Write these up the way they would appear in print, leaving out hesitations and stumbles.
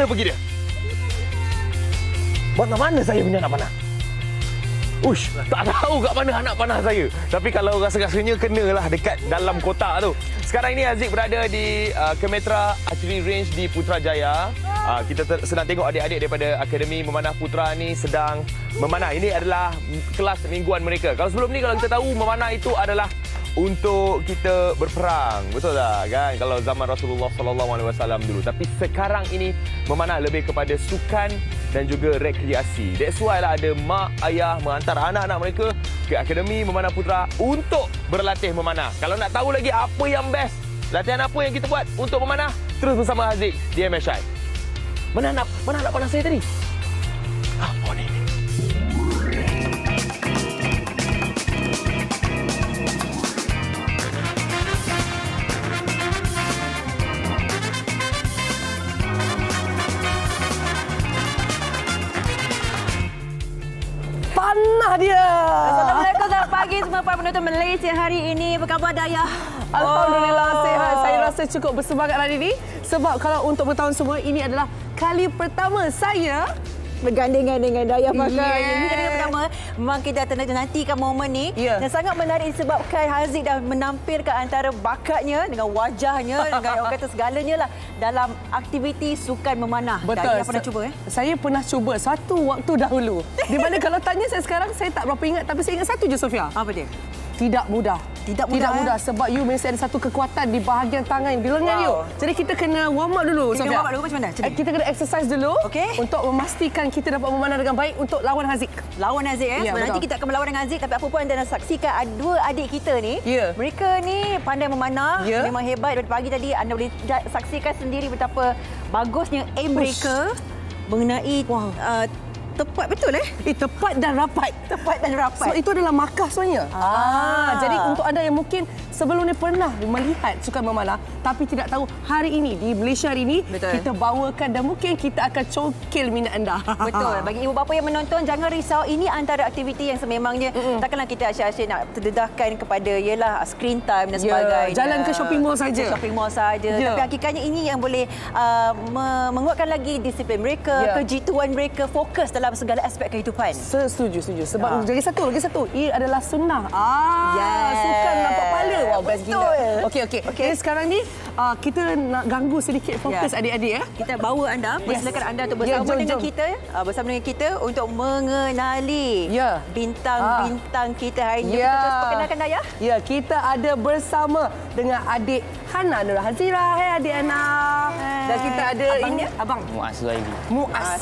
mana pergi dia? Mana saya punya anak panah? Ush, tak tahu kat mana anak panah saya. Tapi kalau rasa-rasanya kenalah dekat dalam kotak tu. Sekarang ini Haziq berada di Kemetra Archery Range di Putrajaya. Kita sedang tengok adik-adik daripada Akademi Memanah Putra ni sedang memanah. Ini adalah kelas mingguan mereka. Kalau sebelum ni kalau kita tahu memanah itu adalah untuk kita berperang, betul tak kan? Kalau zaman Rasulullah SAW dulu. Tapi sekarang ini memanah lebih kepada sukan dan juga rekreasi. That's why lah ada mak ayah menghantar anak-anak mereka ke Akademi Memanah Putra untuk berlatih memanah. Kalau nak tahu lagi apa yang best, latihan apa yang kita buat untuk memanah, terus bersama Haziq di MSI. Mana anak panah saya tadi? Oh ni. Panah dia. Assalamualaikum, selamat pagi semua para penonton Malaysia hari ini. Apa khabar Dayah? Alhamdulillah sihat. Saya rasa cukup bersemangat hari ini. Sebab kalau untuk bertahun semua, ini adalah kali pertama saya Bergandingan dengan Dayah pakai. Yes. Ini kali pertama. Memang kita nantikan momen ni. Ya. Dan sangat menarik disebabkan Haziq dah menampilkan antara bakatnya dengan wajahnya, dengan orang kata segalanya lah dalam aktiviti sukan memanah. Betul. Dayah pernah cuba Saya pernah cuba satu waktu dahulu. Di mana kalau tanya saya sekarang, saya tak berapa ingat. Tapi saya ingat satu je, Sofia. Apa dia? Tidak mudah. Tidak mudah, Sebab you mesti ada satu kekuatan di bahagian tangan, di lengan you. Jadi kita kena warm up dulu, Kita Sofia. warm up dulu macam mana? Kita kena exercise dulu untuk memastikan kita dapat memanah dengan baik untuk lawan Haziq. Lawan Haziq Ya, sebab nanti kita akan melawan dengan Haziq. Tapi apa pun anda nak saksikan dua adik kita ni. Ya. Mereka ni pandai memanah. Ya. Memang hebat. Dari pagi tadi anda boleh saksikan sendiri betapa bagusnya aim mereka mengenai tepat betul Tepat dan rapat. Tepat dan rapat. So itu adalah markah sebenarnya. Jadi untuk anda yang mungkin sebelum ni pernah melihat sukan memanah tapi tidak tahu, hari ini di Malaysia hari ini kita bawakan dan mungkin kita akan congkil minat anda. Betul. Bagi ibu bapa yang menonton, jangan risau. Ini antara aktiviti yang sememangnya takkanlah kita asyik-asyik nak terdedahkan kepada screen time dan sebagainya. Jalan ke shopping mall saja. Shopping mall saja. Tapi hakikatnya ini yang boleh menguatkan lagi disiplin mereka, kejituan mereka, fokus dalam segala aspek kehidupan. Setuju. Sebab lagi satu. Ia adalah sunnah. Sukan nampak pahala. Wow, best gila. Okey. Jadi sekarang ni kita nak ganggu sedikit fokus adik-adik ya. Kita bawa anda, persilakan anda untuk bersama dengan kita, bersama dengan kita untuk mengenali bintang-bintang kita hari ini. Kita terus perkenalkan Dayah. Ya, kita ada bersama dengan adik Hana Nur Hazira. Hai adik Hana. Dan kita ada ini abang Muaz Zuhairi. Muaz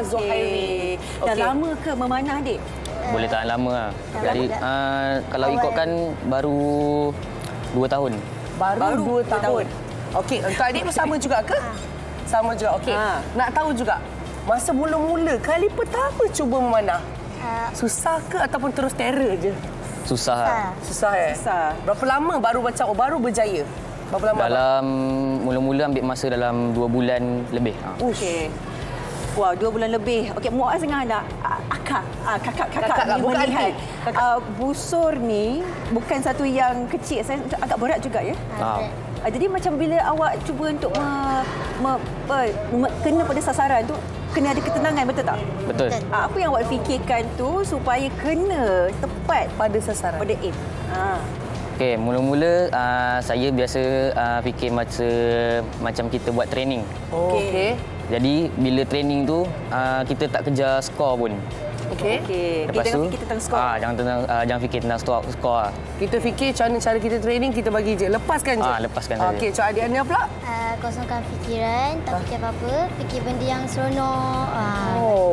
Zuhairi. Dah lama ke memanah adik? Boleh tahan lama lah. Jadi kalau ikutkan baru 2 tahun. Baru 2 tahun. Okey, untuk adik pun sama juga ke? Sama juga. Okey. Nak tahu juga masa mula-mula kali pertama cuba memanah. Susah ke ataupun terus terror je? Susah. Susah. Berapa lama baru berjaya? Berapa lama? Dalam mula-mula ambil masa dalam 2 bulan lebih. Okey. Wah, 2 bulan lebih. Okey, Muaz dengan anak kakak lah, bukan melihat adik. busur ni bukan satu yang kecil. Saya agak berat juga ya. Jadi macam bila awak cuba untuk kena pada sasaran tu, kena ada ketenangan, betul tak? Betul. Apa yang awak fikirkan tu supaya kena tepat Pada sasaran. pada aim? Okey, mula-mula saya biasa fikir macam kita buat training. Okey. Jadi bila training tu kita tak kejar skor pun. Okey. Lepas Jangan tu fikir tentang skor. jangan fikir tentang skor. Kita fikir cara kita training, kita bagi je. Lepaskan je. Lepaskan saja. Okey, so adik Ania pula? Kosongkan fikiran, tak fikir apa-apa. Fikir benda yang seronok.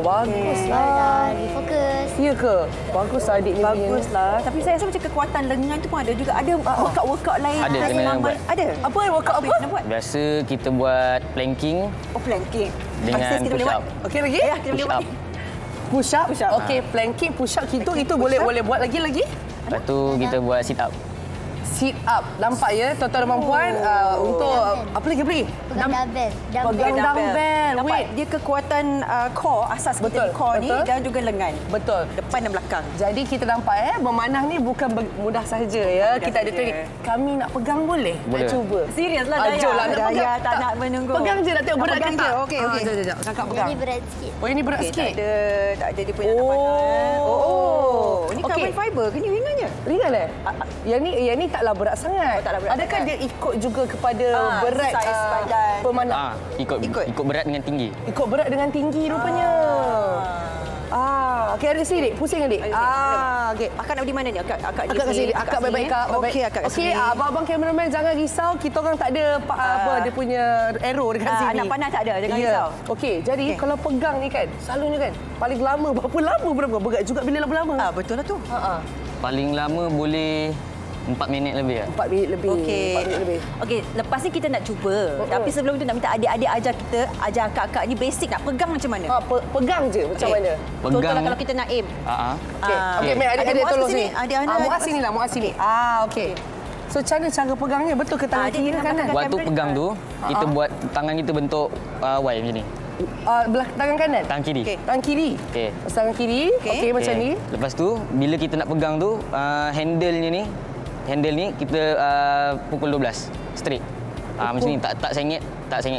Baguslah. Dah lebih fokus. Ya ke? Baguslah adik ni. Baguslah. Tapi saya rasa macam kekuatan lengan tu pun ada juga. Ada workout lain. Ada, Saya kena memang buat. Ada. Apa workout apa? Kena buat. Biasa kita buat planking Planking. dengan Akses kita boleh push buat. up. Okey lagi? Ya, kita boleh Push buat. up. Push up. Push up. Okey, planking, push up itu Planking, boleh buat lagi. Lepas tu kita buat sit up. sit up. Nampak ya, tuan-tuan dan puan untuk apa lagi? Pegang dumbbell. Pegang dumbbell. Nampak dia kekuatan core, asas kita di core ni dan juga lengan. Betul. Depan dan belakang. Jadi kita nampak memanah ni bukan mudah sahaja ya. Kita ada training. Kami nak pegang boleh? Boleh. Nak cuba. Serius lah Daya. Ajolah, nak Daya pegang. tak nak menunggu. Pegang je, nak tengok berat ke tak? Okey. Sekejap. Kakak pegang. Ini berat sikit. Oh, ini berat sikit. Tak ada dia punya nak panah. Ini Okey. carbon fiber ke ni ringannya? Ringan Yang ni taklah berat sangat. taklah berat Adakah sangat. dia ikut juga kepada berat saiz badan. pemanah? Ikut berat dengan tinggi. Ikut berat dengan tinggi rupanya. Okey, ada sidik. Pusing adik. Okey. Akak nak pergi mana ni? Akak Akak kasi akak baik-baik kak. Okey, akak kat Okey, sini. abang-abang kameraman jangan risau. Kita orang tak ada dia punya arrow dekat sini. Anak panah tak ada, jangan Ya. risau. Okey, jadi kalau pegang ni kan, selalunya kan paling lama berapa berat juga bila lama-lama. Betul lah tu. Paling lama boleh 4 minit lebih. 4 minit lebih. Okey. 4 minit lebih. Okey, lepas ni kita nak cuba. Tapi sebelum tu nak minta adik-adik ajar akak-akak ni basic nak pegang macam mana? Pegang je macam mana? Contohlah kalau kita nak aim. Okey. Okey, Mek, adik Muaz tolong ke sini. Adik Ana. Muaz sini lah, Muaz sini. Okey. So, cara pegangnya betul ke tangan Adik kiri tengah kanan? pegang. Waktu pegang tu, kita buat tangan kita bentuk Y macam ni. Belah tangan kanan? Tangan kiri. Okey. Tangan kiri? Okey. Tangan kiri, okey macam ni. Lepas tu, bila kita nak pegang tu, handle ni kita pukul 12 straight. Macam ni, tak sengit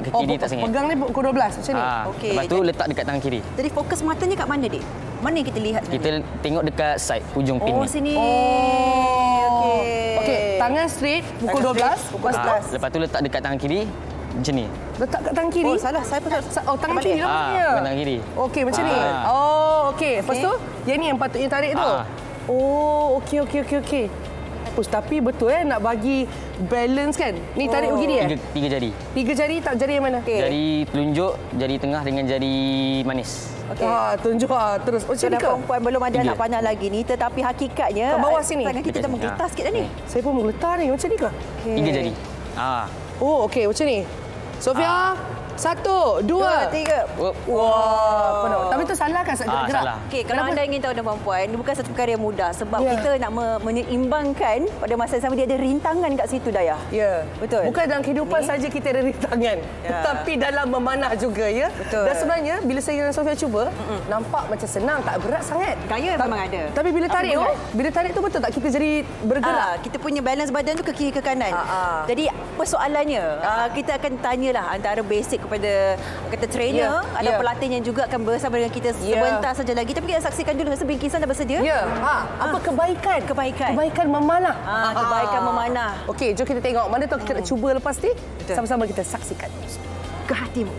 ke kiri, tak sengit. Pegang ni pukul 12 macam ni? Okey, Lepas tu letak dekat tangan kiri. Jadi fokus matanya kat mana, Dik? Mana yang kita lihat? Kita tengok dekat side hujung pin ni. Sini. Okey, tangan straight pukul 12. Pukul 11. Lepas tu letak dekat tangan kiri macam ni. Letak kat tangan kiri? Salah. Saya pun tangan kiri lah maksudnya. Tangan kiri. Okey, macam ni. Okey. Lepas tu, yang ni yang patutnya tarik tu. Okey. Tapi betul nak bagi balance kan? Ni tarik begini 3 jari. 3 jari, tak jari yang mana? Jari telunjuk, jari tengah dengan jari manis. Okey. Tunjuk terus. Macam Macam ni ke? perempuan belum ada anak panah lagi ni, tetapi hakikatnya Kat bawah sini? tangan kita dah menggeletar sikit dah ni. Saya pun mengeletar ni. Macam ni ke? 3 jari. Okey, macam ni. Sofia, 1, 2, 3. Wah, penuh. Tapi tu salah kan gerak-gerak? Salah. Okey, kalau anda ingin tahu tuan perempuan, ini bukan satu perkara yang mudah sebab kita nak menyeimbangkan pada masa yang sama dia ada rintangan kat situ, Daya. Ya. Betul. Bukan dalam kehidupan saja kita ada rintangan, tetapi dalam memanah juga ya. Betul. Dan sebenarnya bila saya dengan Sofia cuba, nampak macam senang, tak berat sangat. Gaya memang ada. Tapi bila tarik tu betul tak kita jadi bergerak? Kita punya balance badan tu ke kiri ke kanan. Jadi persoalannya kita akan tanyalah antara basic kepada kata trainer, ada pelatih yang juga akan bersama dengan kita sebentar saja lagi. Tapi kita saksikan dulu sebingkisan dah bersedia. Ya. Apa kebaikan? Kebaikan memanah. Kebaikan memanah. Okey, jom kita tengok mana tu kita nak cuba lepas ni. Sama-sama kita saksikan. Ke hatimu.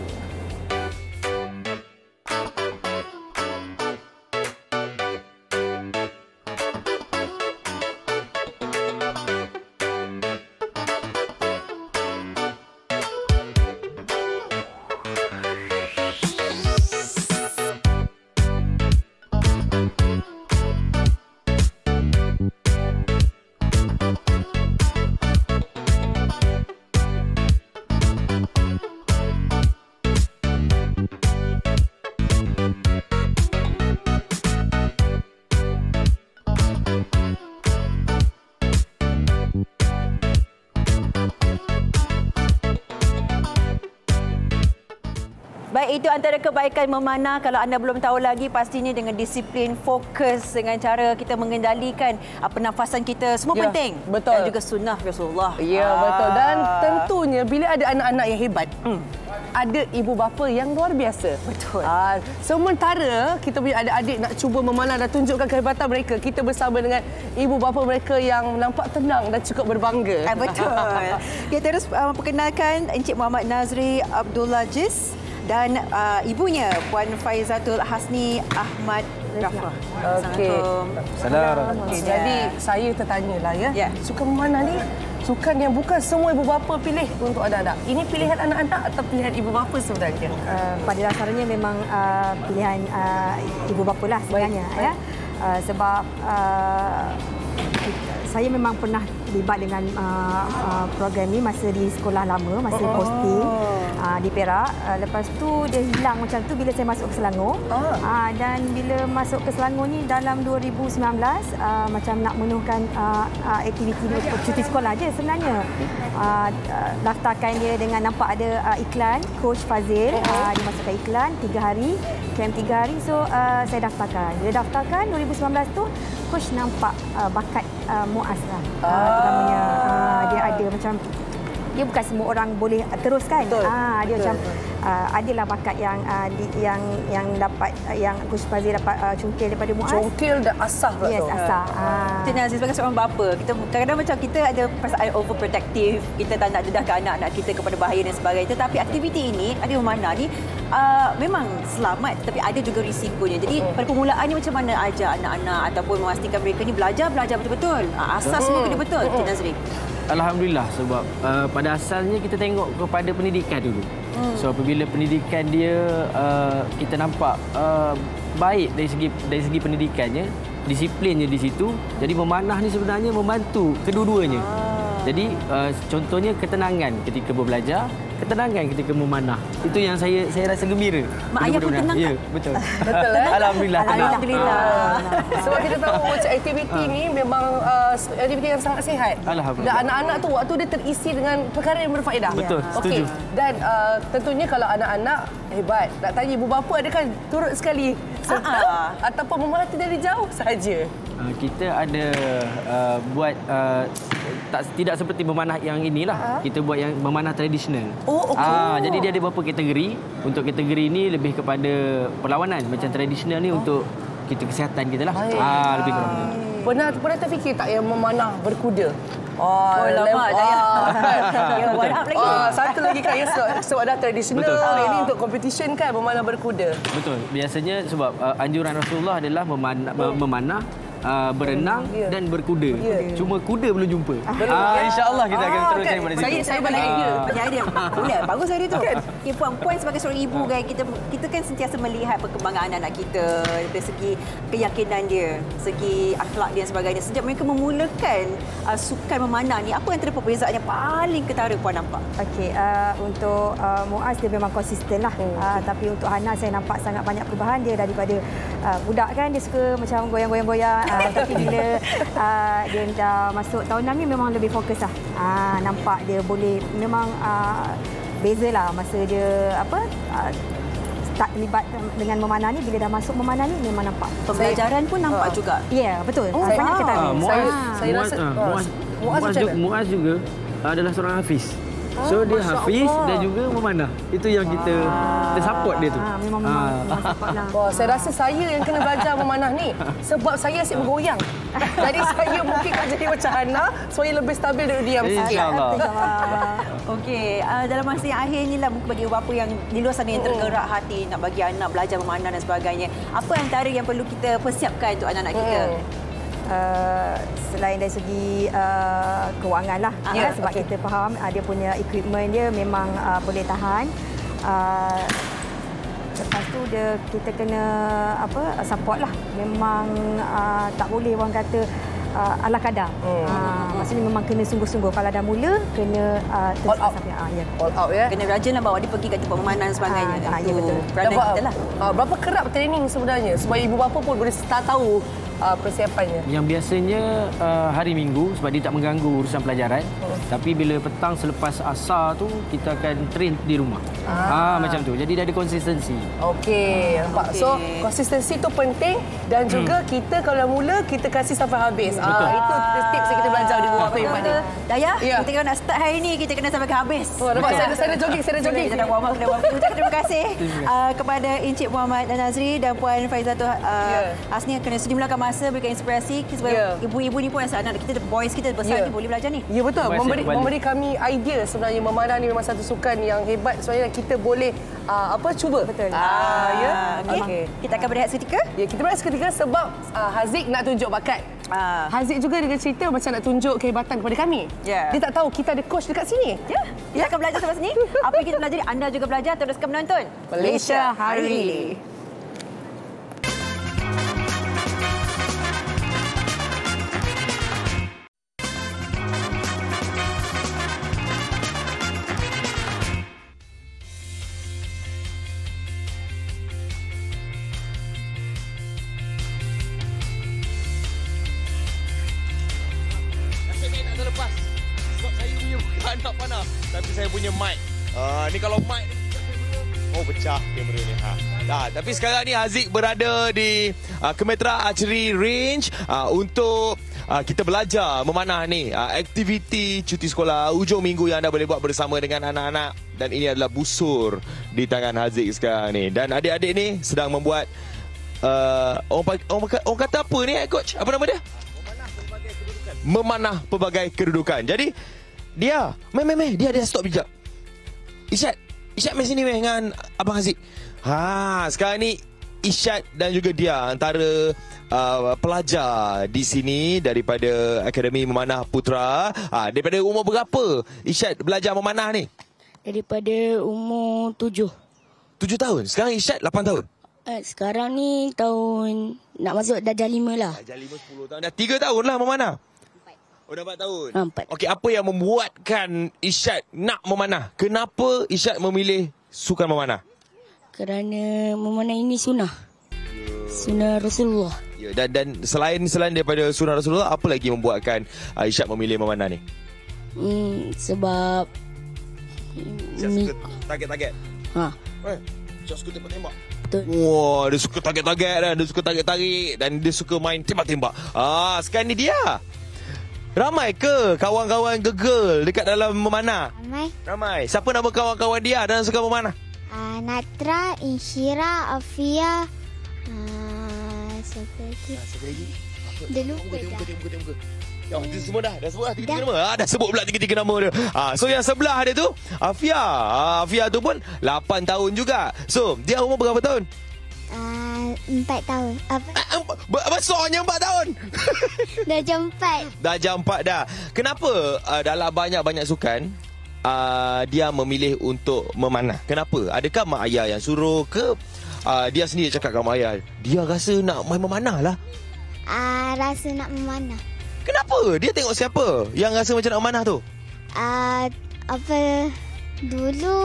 Baik, itu antara kebaikan memanah. Kalau anda belum tahu lagi, pastinya dengan disiplin, fokus dengan cara kita mengendalikan pernafasan kita. Semua penting. Betul. Dan juga sunnah Rasulullah. Ya, betul. Dan tentunya bila ada anak-anak yang hebat, ada ibu bapa yang luar biasa. Betul. Sementara kita punya adik-adik nak cuba memanah dan tunjukkan kehebatan mereka, kita bersama dengan ibu bapa mereka yang nampak tenang dan cukup berbangga. Betul. Kita terus perkenalkan Encik Muhammad Nazri Abdullah Jiz dan ibunya Puan Faizatul Hasni Ahmad Rafah. Okey. Assalamualaikum. Jadi saya tertanyalah ya. Sukan memanah ni sukan yang bukan semua ibu bapa pilih untuk anak-anak. Ini pilihan anak-anak atau pilihan ibu bapa sebenarnya? Pada dasarnya memang pilihan ibu bapa lah sebenarnya. Ya. Sebab saya memang pernah terlibat dengan program ni masa di sekolah lama, masa posting di Perak. Lepas tu dia hilang macam tu bila saya masuk ke Selangor. Dan bila masuk ke Selangor ni dalam 2019 macam nak menuhkan aktiviti cuti sekolah je sebenarnya. Daftarkan dia dengan nampak ada iklan Coach Fazil. Dia masukkan iklan 3 hari, camp 3 hari. So saya daftarkan. Bila daftarkan 2019 tu Coach nampak bakat Muaz lah. Terutamanya dia ada macam dia bukan semua orang boleh teruskan. Dia macam adalah bakat yang dapat yang Coach Fazil dapat cungkil daripada Muaz. Cungkil dan asah pula tu. Yes, asah. Kita Nazri sebagai seorang bapa, kita kadang-kadang macam kita ada perasaan overprotective, kita tak nak dedahkan anak-anak kita kepada bahaya dan sebagainya. Tetapi aktiviti ini, aktiviti memanah ni memang selamat tetapi ada juga risikonya. Jadi pada permulaan ni macam mana ajar anak-anak ataupun memastikan mereka ni belajar betul-betul. Asas semua kena betul, Cik Nazri. Alhamdulillah sebab pada asalnya kita tengok kepada pendidikan dulu. So apabila pendidikan dia kita nampak baik dari segi pendidikannya, disiplinnya di situ. Jadi memanah ni sebenarnya membantu kedua-duanya. Jadi contohnya ketenangan ketika berbelajar, ketenangan ketika memanah. Itu yang saya rasa gembira. Mak ayah pun tenang. Ya, betul. Betul Alhamdulillah. Alhamdulillah. Sebab kita tahu macam aktiviti ni memang aktiviti yang sangat sihat. Alhamdulillah. Dan anak-anak tu waktu dia terisi dengan perkara yang berfaedah. Betul, setuju. Dan tentunya kalau anak-anak hebat, nak tanya ibu bapa adakah turut sekali serta ataupun memerhati dari jauh saja? Kita ada buat tidak seperti memanah yang inilah. Kita buat yang memanah tradisional. Jadi dia ada beberapa kategori. Untuk kategori ini lebih kepada perlawanan. Macam tradisional ni untuk kita kesihatan kita lah. Lebih kurang. Pernah terfikir tak yang memanah berkuda? Lama saya. One up lagi. Satu lagi kan ya, sebab dah tradisional. Ini untuk competition kan, memanah berkuda. Betul. Biasanya sebab anjuran Rasulullah adalah memanah, berenang dan berkuda. Cuma kuda belum jumpa. InsyaAllah kita akan terus daripada situ. Saya balik idea. Banyak idea. Boleh, bagus idea tu. Okay, puan-puan sebagai seorang ibu kan, kita kan sentiasa melihat perkembangan anak-anak kita dari segi keyakinan dia, segi akhlak dia dan sebagainya. Sejak mereka memulakan sukan memanah ni, apa yang terdapat perbezaan yang paling ketara puan nampak? Okey, untuk Muaz dia memang konsisten lah. Tapi untuk Hana saya nampak sangat banyak perubahan dia daripada budak kan, dia suka macam goyang-goyang. Tapi bila dia dah masuk tahun 6 ni memang lebih fokus lah. Nampak dia boleh memang bezalah masa dia start terlibat dengan memanah ni. Bila dah masuk memanah ni memang nampak. Pembelajaran pun nampak juga. Ya, betul. Banyak ketara. Saya rasa Muaz juga adalah seorang hafiz. So dia hafiz dan juga memanah. Itu yang kita support dia tu. Memang support lah. Saya rasa saya yang kena belajar memanah ni sebab saya asyik bergoyang. Jadi saya mungkin akan jadi macam Hana supaya lebih stabil duduk diam sikit. InsyaAllah. Okey, dalam masa yang akhir ni lah bagi ibu bapa yang di luar sana yang tergerak hati nak bagi anak belajar memanah dan sebagainya. Apa antara yang perlu kita persiapkan untuk anak-anak kita? Selain dari segi kewangan lah, sebab kita faham dia punya equipment dia memang boleh tahan. Lepas tu kita kena support lah. Memang tak boleh orang kata ala kadar. Maksudnya memang kena sungguh-sungguh. Kalau dah mula kena all out. All out ya. Kena rajin lah bawa dia pergi kat tempat memanah dan sebagainya. Ya betul. Peranan kita lah. Berapa kerap training sebenarnya supaya ibu bapa pun boleh tahu persiapannya? Yang biasanya hari Minggu sebab dia tak mengganggu urusan pelajaran. Tapi bila petang selepas asar tu kita akan train di rumah. Macam tu. Jadi dia ada konsistensi. Okey, nampak. So konsistensi tu penting dan juga kita kalau mula kita kasih sampai habis. Itu tips yang kita belajar di rumah Pak ni. Daya, kita kalau nak start hari ni kita kena sampai ke habis. Nampak saya dah jogging. Kita dah warm up. Terima kasih kepada Encik Muhammad Nazri dan Puan Faizatul Hasni kerana sudi meluangkan masa berikan inspirasi sebab ibu-ibu ni pun anak kita, boys kita besar ni boleh belajar ni. Ya betul. Memberi kami idea sebenarnya memanah ni memang satu sukan yang hebat sebenarnya kita boleh cuba. Betul. Okey. Kita akan berehat seketika. Ya, kita berehat seketika sebab Haziq nak tunjuk bakat. Haziq juga dengan cerita macam nak tunjuk kehebatan kepada kami. Dia tak tahu kita ada coach dekat sini. Kita akan belajar sampai sini. Apa yang kita pelajari, anda juga belajar. Teruskan menonton Malaysia Hari Ini. anak panah. Tapi saya punya mic. Ni kalau mic ni, oh pecah kamera ni. Tapi sekarang ni Haziq berada di Kemetra Archery Range untuk kita belajar memanah ni. Aktiviti cuti sekolah ujung minggu yang anda boleh buat bersama dengan anak-anak. Dan ini adalah busur di tangan Haziq sekarang ni. Dan adik-adik ni sedang membuat orang kata apa ni coach? Apa nama dia? Memanah pelbagai kedudukan. Jadi dia dia stop bijak. Isyad main sini dengan Abang Haziq. Sekarang ni Isyad dan juga dia antara pelajar di sini daripada Akademi Memanah Putra. Daripada umur berapa Isyad belajar memanah ni? Daripada umur 7. 7 tahun. Sekarang Isyad 8 tahun. Sekarang ni tahun nak masuk darjah 5 lah. Darjah 5 10 tahun. Dah 3 tahun lah memanah. Oh, dah 4 tahun. 4. Okey, apa yang membuatkan Isyad nak memanah? Kenapa Isyad memilih sukan memanah? Kerana memanah ini sunnah. Sunnah Rasulullah. Ya, dan selain daripada sunnah Rasulullah, apa lagi membuatkan Isyad memilih memanah ni? Sebab Isyad suka target-target. Isyad suka tembak-tembak. Betul. Wah, dia suka target-target dan dia suka tarik-tarik dan dia suka main tembak-tembak. Sekarang ni dia. Ramai ke kawan-kawan gegel dekat dalam memanah? Ramai. Siapa nama kawan-kawan dia dalam sukan memanah? Natra, Insyira, Afia, siapa lagi? Dah lupa dah. Dia semua dah sebut lah tiga-tiga nama. Dah sebut pula tiga-tiga nama dia. So yang sebelah dia tu Afia. Afia tu pun 8 tahun juga. So dia umur berapa tahun? 4 tahun. Besarnya 4 tahun. Darjah 4. Darjah 4 dah. Kenapa dalam banyak-banyak sukan dia memilih untuk memanah? Kenapa? Adakah mak ayah yang suruh ke dia sendiri cakap dengan mak ayah dia rasa nak main memanah lah? Rasa nak memanah. Kenapa? Dia tengok siapa yang rasa macam nak memanah tu? Dulu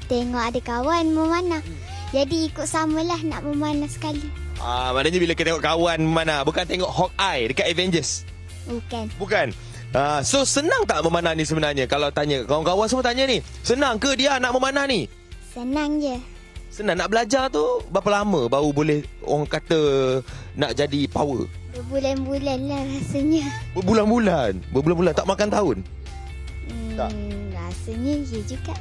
tengok ada kawan memanah. Jadi ikut samalah nak memanah sekali. Maknanya bila kita tengok kawan memanah, bukan tengok Hawkeye dekat Avengers? Bukan. So senang tak memanah ni sebenarnya? Kalau tanya kawan-kawan semua tanya ni, senang ke dia nak memanah ni? Senang je. Senang. Nak belajar tu berapa lama baru boleh orang kata nak jadi power? Berbulan-bulan lah rasanya. Berbulan-bulan tak makan tahun? Tak. Rasanya ya juga.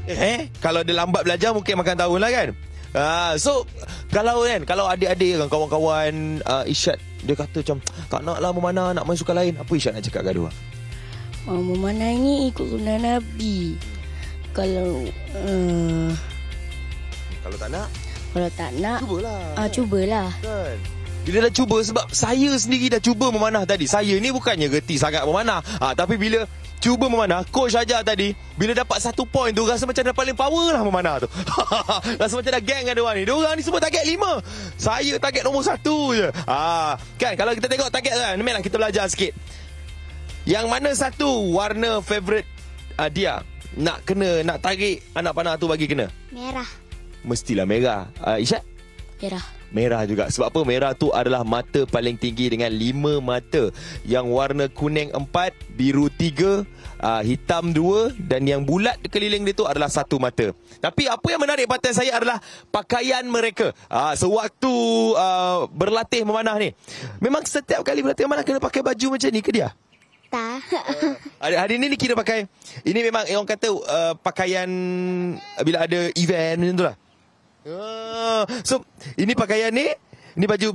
Kalau dia lambat belajar mungkin makan tahun lah kan? So kalau adik-adik kan kawan-kawan Isyad dia kata macam tak nak lah memanah, nak main sukan lain, apa Isyad nak cakap gaduh? Memanah ni ikut sunnah Nabi. Kalau tak nak cubalah. Kan? Bila dah cuba, sebab saya sendiri dah cuba memanah tadi. Saya ni bukannya reti sangat memanah. Tapi bila cuba memanah, coach ajar tadi, bila dapat 1 point tu rasa macam dah paling power lah memanah tu. Rasa macam dah gang dengan diorang ni. Diorang ni semua target 5. Saya target nombor 1 je. Kan kalau kita tengok target kan, memanglah kita belajar sikit. Yang mana satu warna favourite dia? Nak tarik anak panah tu bagi kena? Merah. Mestilah merah. Isyad? Merah juga. Sebab apa? Merah tu adalah mata paling tinggi dengan 5 mata. Yang warna kuning 4, biru 3, hitam 2 dan yang bulat keliling dia tu adalah 1 mata. Tapi apa yang menarik perhatian saya adalah pakaian mereka. Sewaktu berlatih memanah ni, memang setiap kali berlatih memanah kena pakai baju macam ni ke dia? Tak. Hari ni kira pakai, ini memang orang kata pakaian bila ada event macam tu lah. So ini pakaian ni, ini baju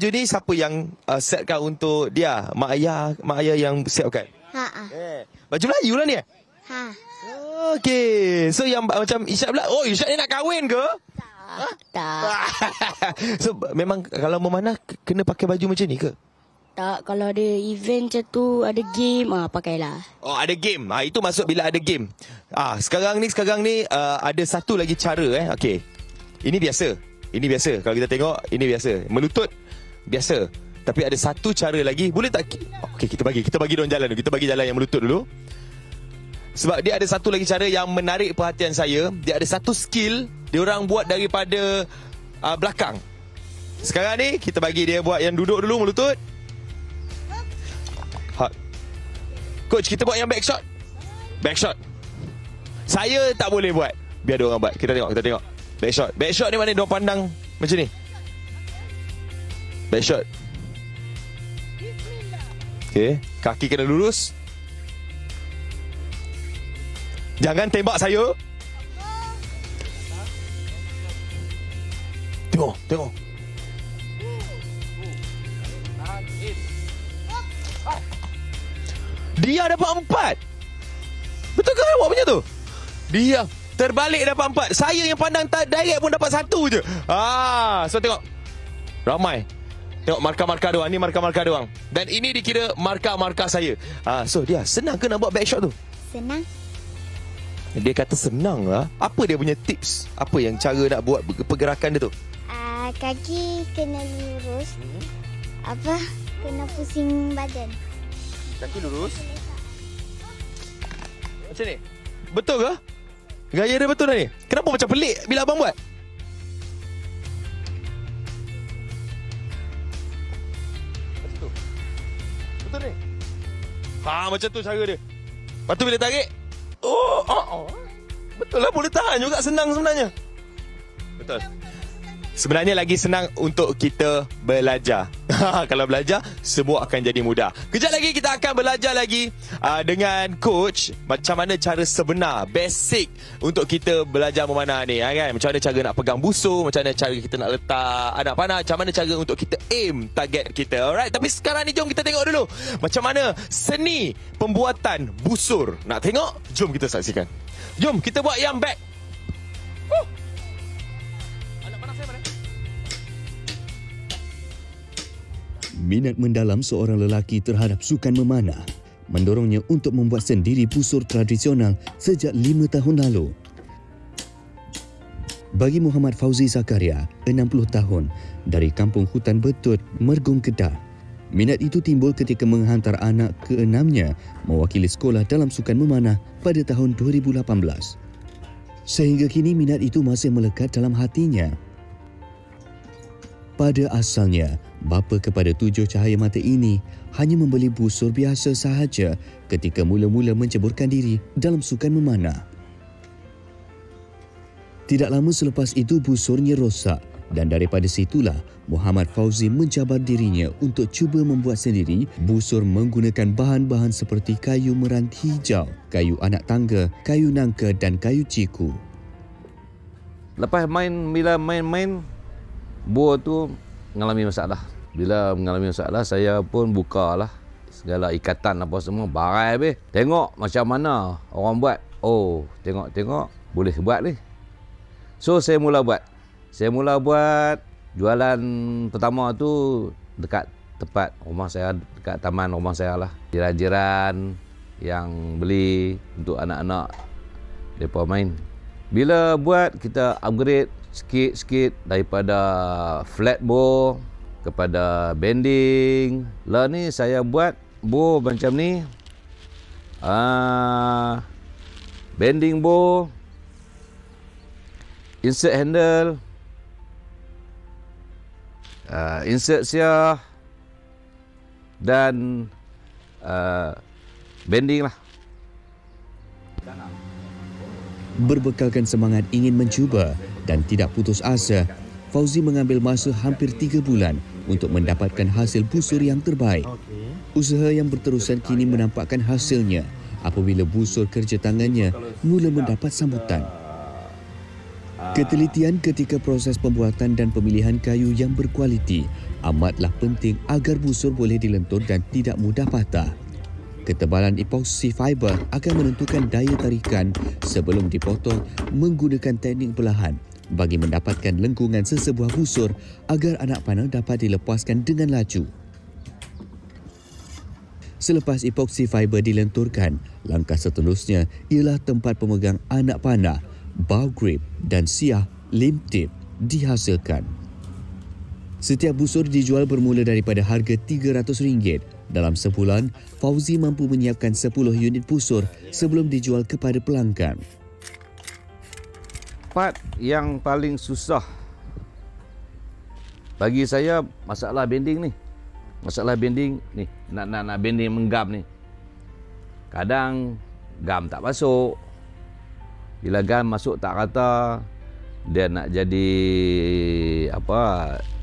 ni siapa yang setkan untuk dia? Mak ayah yang siapkan. Baju Melayu lah ni. Okey. So yang macam Isyad pula, Isyad ni nak kahwin ke? Tak. So memang kalau memanah kena pakai baju macam ni ke? Tak, kalau ada event macam tu, ada game, pakailah. Ada game. Itu maksud bila ada game. Sekarang ni ada satu lagi cara okey. Ini biasa. Kalau kita tengok, ini biasa. Melutut, biasa. Tapi ada satu cara lagi. Boleh tak? Okey, kita bagi diorang jalan dulu. Kita bagi jalan yang melutut dulu. Sebab dia ada satu lagi cara yang menarik perhatian saya. Dia ada satu skill diorang buat daripada belakang. Sekarang ni, kita bagi dia buat yang duduk dulu, melutut. Coach, kita buat yang back shot. Saya tak boleh buat. Biar dia orang buat. Kita tengok. Back shot. Back shot ni mana dia orang pandang macam ni. Back shot. Okey, kaki kena lurus. Jangan tembak saya. Tengok. Dia dapat 4. Betul ke awak punya tu? Dia terbalik dapat 4. Saya yang pandang direct pun dapat 1 je. So tengok. Ramai. Tengok markah-markah diorang. Ni markah-markah diorang. Dan ini dikira markah-markah saya. So dia senang ke nak buat back shot tu? Senang. Dia kata senang lah. Apa dia punya tips? Apa yang cara nak buat pergerakan dia tu? Kaki kena lurus. Kena pusing badan. Kaki lurus. Macam ni. Betul ke? Gaya dia betul dah ni. Kenapa macam pelik bila abang buat? Betul ni. Macam tu cara dia. Lepas tu bila tarik. Betul lah, boleh tahan juga, senang sebenarnya. Betul. Sebenarnya lagi senang untuk kita belajar. Kalau belajar, semua akan jadi mudah. Kejap lagi kita akan belajar lagi dengan coach macam mana cara sebenar, basic untuk kita belajar memanah ni, kan? Macam mana cara nak pegang busur, macam mana cara kita nak letak anak panah, macam mana cara untuk kita aim target kita. Alright, tapi sekarang ni jom kita tengok dulu macam mana seni pembuatan busur. Nak tengok? Jom kita saksikan. Jom kita buat yang back. Minat mendalam seorang lelaki terhadap sukan memanah mendorongnya untuk membuat sendiri busur tradisional sejak 5 tahun lalu. Bagi Muhammad Fauzi Zakaria, 60 tahun, dari kampung Hutan Betut, Mergong, Kedah, minat itu timbul ketika menghantar anak ke-6-nya mewakili sekolah dalam sukan memanah pada tahun 2018. Sehingga kini minat itu masih melekat dalam hatinya. Pada asalnya, bapa kepada 7 cahaya mata ini hanya membeli busur biasa sahaja ketika mula-mula menceburkan diri dalam sukan memanah. Tidak lama selepas itu busurnya rosak dan daripada situlah Muhammad Fauzi mencabar dirinya untuk cuba membuat sendiri busur menggunakan bahan-bahan seperti kayu meranti hijau, kayu anak tangga, kayu nangka dan kayu ciku. Bila main bor tu mengalami masalah. Bila mengalami masalah, saya pun bukalah segala ikatan apa semua, barai habis. Tengok macam mana orang buat. Tengok boleh buat ni. So saya mula buat. Jualan pertama tu dekat tempat rumah saya, dekat taman rumah saya lah. Jiran-jiran yang beli untuk anak-anak mereka main. Bila buat, kita upgrade sikit-sikit daripada flat bore kepada bending. Lah ni saya buat bore macam ni. Bending bore, insert handle, insert siah dan bending lah. Berbekalkan semangat ingin mencuba dan tidak putus asa, Fauzi mengambil masa hampir 3 bulan untuk mendapatkan hasil busur yang terbaik. Usaha yang berterusan kini menampakkan hasilnya apabila busur kerja tangannya mula mendapat sambutan. Ketelitian ketika proses pembuatan dan pemilihan kayu yang berkualiti amatlah penting agar busur boleh dilentur dan tidak mudah patah. Ketebalan epoxy fiber akan menentukan daya tarikan sebelum dipotong menggunakan teknik belahan bagi mendapatkan lengkungan sesebuah busur agar anak panah dapat dilepaskan dengan laju. Selepas epoxy fiber dilenturkan, langkah seterusnya ialah tempat pemegang anak panah, bow grip dan siah limb tip dihasilkan. Setiap busur dijual bermula daripada harga RM300. Dalam sebulan, Fauzi mampu menyiapkan 10 unit busur sebelum dijual kepada pelanggan. Part yang paling susah bagi saya masalah bending ni. Masalah bending ni, nak bending menggam ni. Kadang gam tak masuk. Bila gun masuk tak rata, dia nak jadi apa?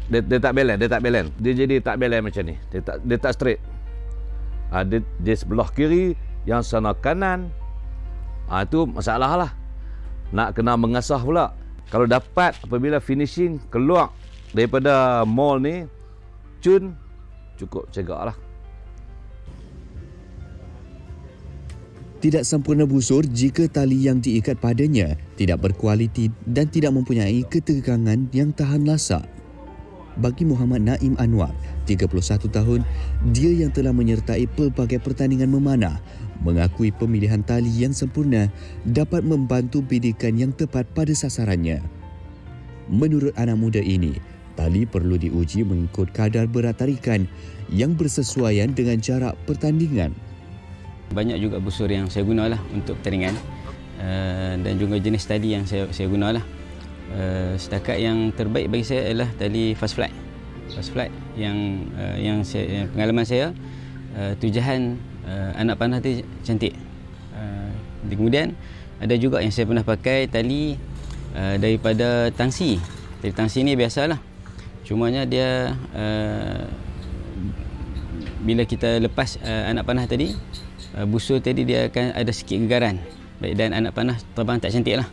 Dia tak balance. Dia jadi tak balance macam ni. Dia tak straight. Dia sebelah kiri, yang sana kanan. Itu masalah lah. Nak kena mengasah pula. Kalau dapat apabila finishing keluar daripada mall ni, cun cukup cegak lah. Tidak sempurna busur jika tali yang diikat padanya tidak berkualiti dan tidak mempunyai ketegangan yang tahan lasak. Bagi Muhammad Naim Anwar, 31 tahun, dia yang telah menyertai pelbagai pertandingan memanah, mengakui pemilihan tali yang sempurna dapat membantu bidikan yang tepat pada sasarannya. Menurut anak muda ini, tali perlu diuji mengikut kadar berat tarikan yang bersesuaian dengan jarak pertandingan. Banyak juga busur yang saya gunalah untuk pertandingan dan juga jenis tali yang saya gunalah. Setakat yang terbaik bagi saya adalah tali fast flight. Fast flight yang pengalaman saya, tujahan anak panah tu cantik. Kemudian ada juga yang saya pernah pakai tali daripada tangsi. Tali tangsi ni biasalah. Cumanya dia bila kita lepas anak panah tadi, busur tadi dia akan ada sikit gegaran. Baik, dan anak panah terbang tak cantik lah.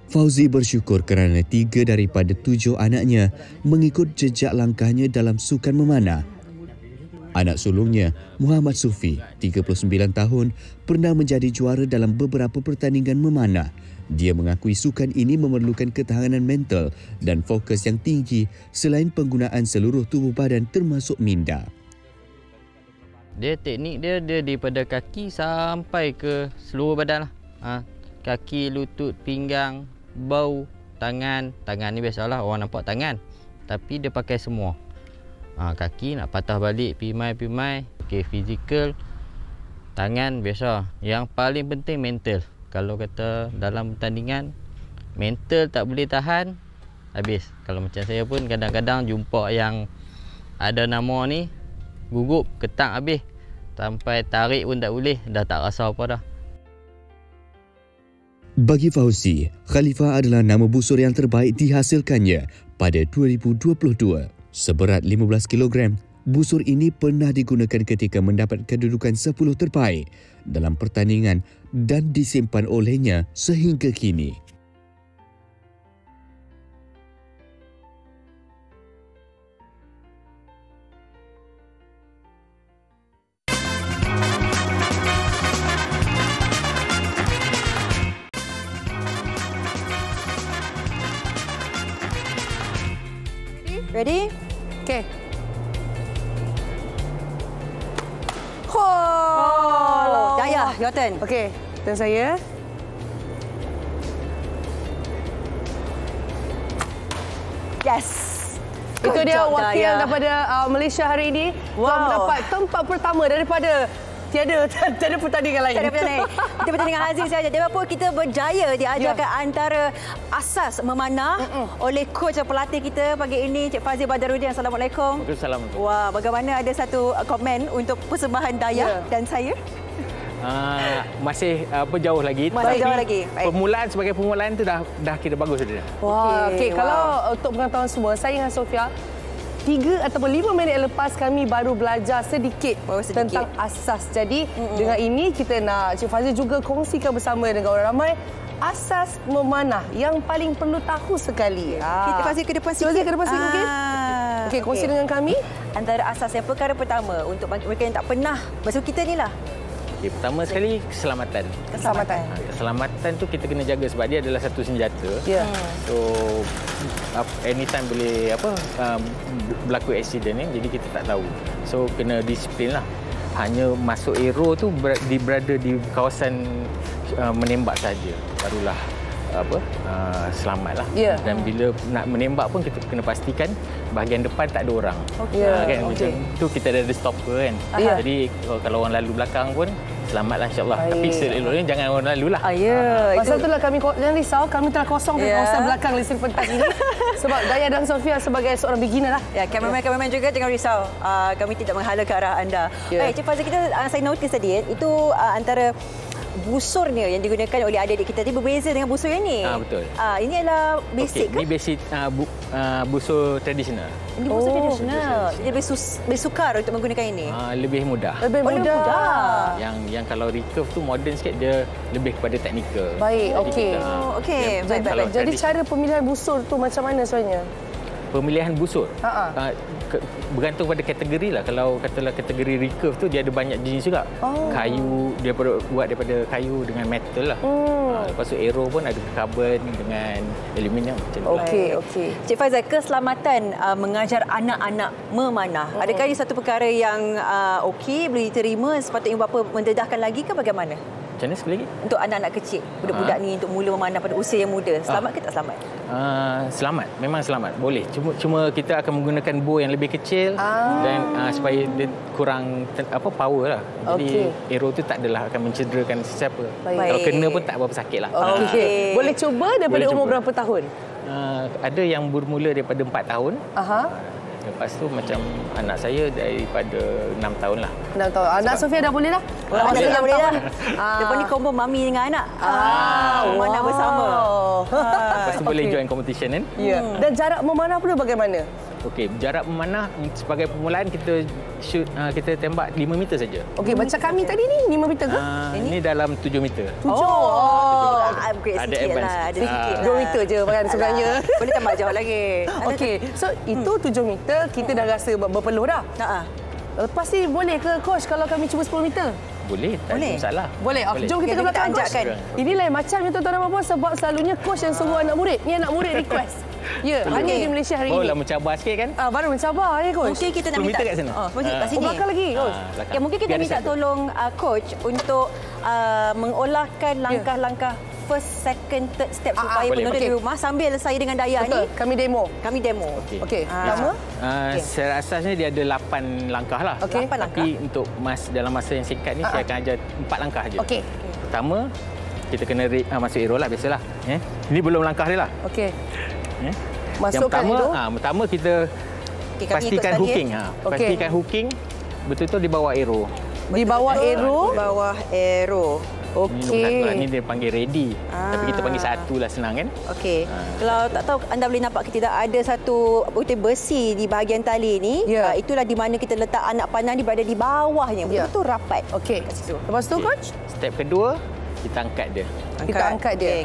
Fauzi bersyukur kerana 3 daripada 7 anaknya mengikut jejak langkahnya dalam sukan memanah. Anak sulungnya, Muhammad Sufi, 39 tahun, pernah menjadi juara dalam beberapa pertandingan memanah. Dia mengakui sukan ini memerlukan ketahanan mental dan fokus yang tinggi selain penggunaan seluruh tubuh badan termasuk minda. Dia teknik dia daripada kaki sampai ke seluruh badan lah. Kaki, lutut, pinggang, bau, tangan. Tangan ni biasalah orang nampak tangan, tapi dia pakai semua. Kaki nak patah balik, pimai. Okey, fizikal. Tangan biasa. Yang paling penting mental. Kalau kata dalam pertandingan, mental tak boleh tahan, habis. Kalau macam saya pun kadang-kadang jumpa yang ada nama ni, gugup, ketang habis. Sampai tarik pun tak boleh, dah tak rasa apa dah. Bagi Fauzi, Khalifah adalah nama busur yang terbaik dihasilkannya pada 2022. Seberat 15 kg, busur ini pernah digunakan ketika mendapat kedudukan 10 terbaik dalam pertandingan dan disimpan olehnya sehingga kini. Ready? Okay. Daya, your turn. Okay, turn saya. Yes. Itu dia job, wakil Daya. daripada Malaysia hari ini. Wow. Telah mendapat tempat pertama daripada tiada pertandingan lain. Tiada pertandingan lain. Kita pertandingan Haziq saja. Dia pun kita berjaya diajarkan antara asas memanah oleh coach dan pelatih kita pagi ini, Cik Fazil Badarudin. Assalamualaikum. Waalaikumsalam. Wah, bagaimana ada satu komen untuk persembahan Daya dan saya? Masih jauh lagi. Masih jauh lagi. Baik. Permulaan sebagai permulaan tu dah kira bagus saja. Wah, okey. Kalau untuk pengetahuan semua, saya dengan Sofia 3 ataupun 5 minit lepas kami baru belajar sedikit tentang asas. Jadi dengan ini kita nak Cik Fazil juga kongsikan bersama dengan orang ramai asas memanah yang paling perlu tahu sekali. Kita Fazil ke depan sikit. Ke depan sikit mungkin. Okey, kongsi dengan kami. Antara asas yang perkara pertama untuk mereka yang tak pernah masuk kita ni lah. Okay, pertama sekali keselamatan. Keselamatan tu kita kena jaga sebab dia adalah satu senjata. Yeah. So anytime boleh berlaku accident ni, jadi kita tak tahu. So kena disiplin lah. Hanya masuk aero tu berada di kawasan menembak saja, barulah selamat lah. Yeah. Dan bila nak menembak pun kita kena pastikan bahagian depan tak ada orang. Yeah. Kan macam tu kita ada stopper kan. Yeah. Jadi kalau orang lalu belakang pun selamatlah insyaAllah. Tapi seleloknya jangan orang lalu lah. Pasal itulah kami jangan risau, kami telah kosong di kawasan belakang lesen pentas ini. Sebab Dayah dan Sofia sebagai seorang beginner lah. Ya, kameraman juga jangan risau. Kami tidak menghala ke arah anda. Cik Fazil, saya notice tadi itu antara busurnya yang digunakan oleh adik-adik kita tadi berbeza dengan busur yang ni. Betul. Ini adalah basic ke? Ini basic busur tradisional. Ini busur tradisional. Dia lebih sukar untuk menggunakan ini. Lebih mudah. Lebih mudah. Yang kalau recurve tu modern sikit, dia lebih kepada teknikal. Baik, okey. Baik. Jadi cara pemilihan busur tu macam mana sebenarnya? Pemilihan busur bergantung pada kategori lah. Kalau katalah kategori recurve tu dia ada banyak jenis juga. Kayu dia buat daripada kayu dengan metal lah. Lepas tu aero pun ada carbon dengan aluminium macam tu. Okey. Cik Faizal, keselamatan mengajar anak-anak memanah. Adakah ini satu perkara yang okey, boleh diterima, sepatutnya bapa mendedahkan lagi ke bagaimana? Macam mana sekali lagi? Untuk anak-anak kecil, budak-budak ni untuk mula memanah pada usia yang muda. Selamat ke tak selamat? Selamat, memang selamat. Boleh. Cuma kita akan menggunakan bow yang lebih kecil dan supaya dia kurang power lah. Jadi arrow tu tak adalah akan mencederakan sesiapa. Kalau kena pun tak berapa sakit lah. Boleh cuba daripada umur berapa tahun? Ada yang bermula daripada 4 tahun. Lepas tu macam anak saya daripada 6 tahun lah. 6 tahun. Anak Sofia dah boleh lah? Dah boleh lah. Lepas ni combo mami dengan anak. Memanah bersama. Lepas tu boleh join competition kan? Ya. Dan jarak memanah pula bagaimana? Okey, jarak memanah sebagai permulaan kita kita tembak 5 meter saja. Okey, macam kami tadi ni 5 meter ke? Ini dalam 7 meter. Upgrade ada sikit advance. lah. Ada sikit 2 meter je kan sebenarnya. Boleh tambah jauh lagi. Okey, so itu 7 meter kita dah rasa berpeluh dah. Lepas ni boleh ke coach kalau kami cuba 10 meter? Boleh, tak ada masalah. Boleh. Jom kita ke belakang coach. Ini lain macam ni tuan-tuan dan puan-puan sebab selalunya coach yang suruh anak murid. Ni anak murid request. Ya, hanya di Malaysia hari ini. Barulah mencabar sikit kan? Baru mencabar coach. Mungkin kita nak minta kat sana. kat sini. Belakang lagi coach. Mungkin kita minta tolong coach untuk mengolahkan langkah-langkah first, second, third step supaya penonton di rumah sambil saya dengan Dayah ni kami demo. Okey. Nama? Secara asasnya dia ada 8 langkah lah. 8 langkah. Tapi untuk dalam masa yang singkat ni saya akan ajar 4 langkah aja. Okey. Pertama, kita kena masuk arrow lah biasalah. Ini belum langkah dia lah. Okey. Masukkan pertama kita pastikan hooking. Pastikan hooking betul-betul di bawah arrow. Di bawah arrow? Di bawah arrow. Okey. Ini dia panggil ready. Tapi kita panggil satu lah, senang kan? Okey. Kalau tak tahu anda boleh nampak ke tidak, ada satu butir besi di bahagian tali ni. Itulah di mana kita letak anak panah ni berada di bawahnya. Betul-betul rapat. Okey. Lepas tu coach? Step kedua, kita angkat dia. Kita angkat dia.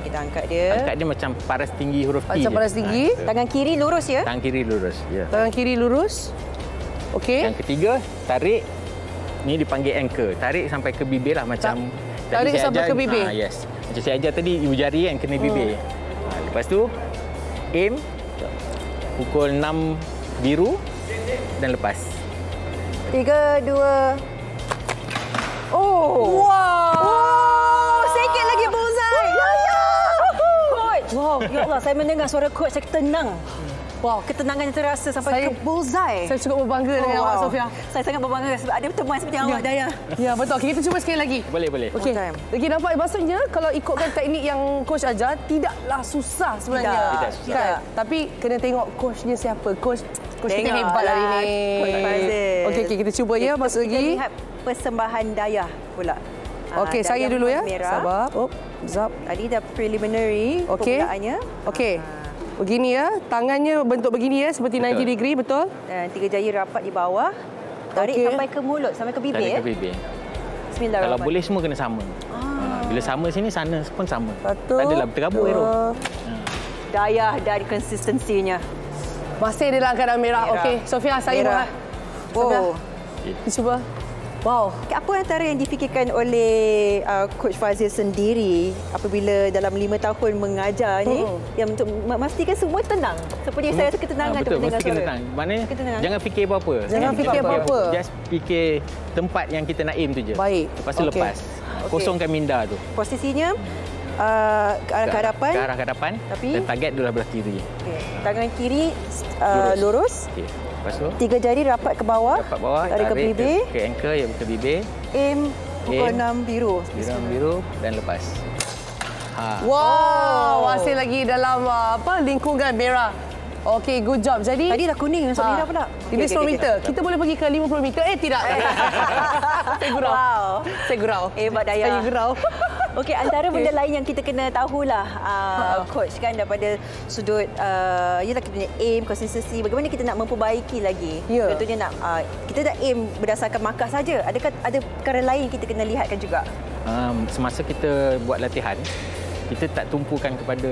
Angkat dia macam paras tinggi huruf T. Macam paras tinggi. Tangan kiri lurus ya? Tangan kiri lurus. Ya. Tangan kiri lurus. Okey. Yang ketiga, tarik. Ni dipanggil anchor. Tarik sampai ke bibir lah macam tarik sampai ke bibir. Yes. Macam saya ajar tadi, ibu jari kan kena bibir. Lepas tu aim, pukul 6 biru dan lepas. 3, 2. Wow! Sikit lagi bullseye. Coach. Wow, ya Allah, saya mendengar suara coach, saya tenang. Wow, ketenangan yang terasa sampai ke bullseye. Saya cukup berbangga dengan awak, Sofia. Saya sangat berbangga sebab ada teman seperti awak, Dayah. Ya, betul. Okay, kita cuba sekali lagi. Boleh. Okey. Lagi nampak maksudnya kalau ikutkan teknik yang coach ajar, tidaklah susah sebenarnya. Tidak susah. Kan? Tapi kena tengok coachnya siapa. Coach kita hebat hari ni. Okey, kita cuba ya masuk lagi. Kita lihat persembahan Dayah pula. Okey, saya dulu ya. Sabar. Zap. Tadi dah preliminary permulaannya. Okey. Begini ya, tangannya bentuk begini ya, seperti 90 degree, betul? Dan 3 jari rapat di bawah. Tarik sampai ke mulut, sampai ke bibir. Tarik ke bibir. Bismillahirrahmanirrahim. Kalau boleh semua kena sama. Bila sama sini, sana pun sama. Satu, tak adalah tergabung arrow. Dayah dan konsistensinya. Masih dalam keadaan merah. Okey, Sofia, saya buat. Oh. Kita cuba. Wow. Apa antara yang difikirkan oleh Coach Fazil sendiri apabila dalam 5 tahun mengajar ni yang untuk memastikan semua tenang? Seperti saya rasa ketenangan betul, mesti kena tenang. Maknanya jangan fikir apa-apa. Jangan fikir apa-apa. Just fikir tempat yang kita nak aim tu je. Baik. Lepas tu lepas. Kosongkan minda tu. Posisinya ke arah hadapan. Ke arah hadapan. Dan target adalah belah kiri. Tangan kiri lurus. Lepas tu 3 jari rapat ke bawah. Rapat bawah, tarik ke bibir. Ke anchor yang ke bibir. Aim Pukul 6 biru. Biru dan lepas. Wow, masih lagi dalam lingkungan merah. Okey, good job. Jadi tadi dah kuning masuk merah pula. Ini 10 meter. Kita boleh pergi ke 50 meter. Tidak. Saya gurau. Wow. Saya gurau. Hebat Daya. Saya gurau. Okey, antara benda lain yang kita kena tahulah coach kan daripada sudut ialah kita punya aim, consistency, bagaimana kita nak memperbaiki lagi. Contohnya nak kita dah aim berdasarkan markah saja. Adakah ada perkara lain kita kena lihatkan juga? Semasa kita buat latihan, kita tak tumpukan kepada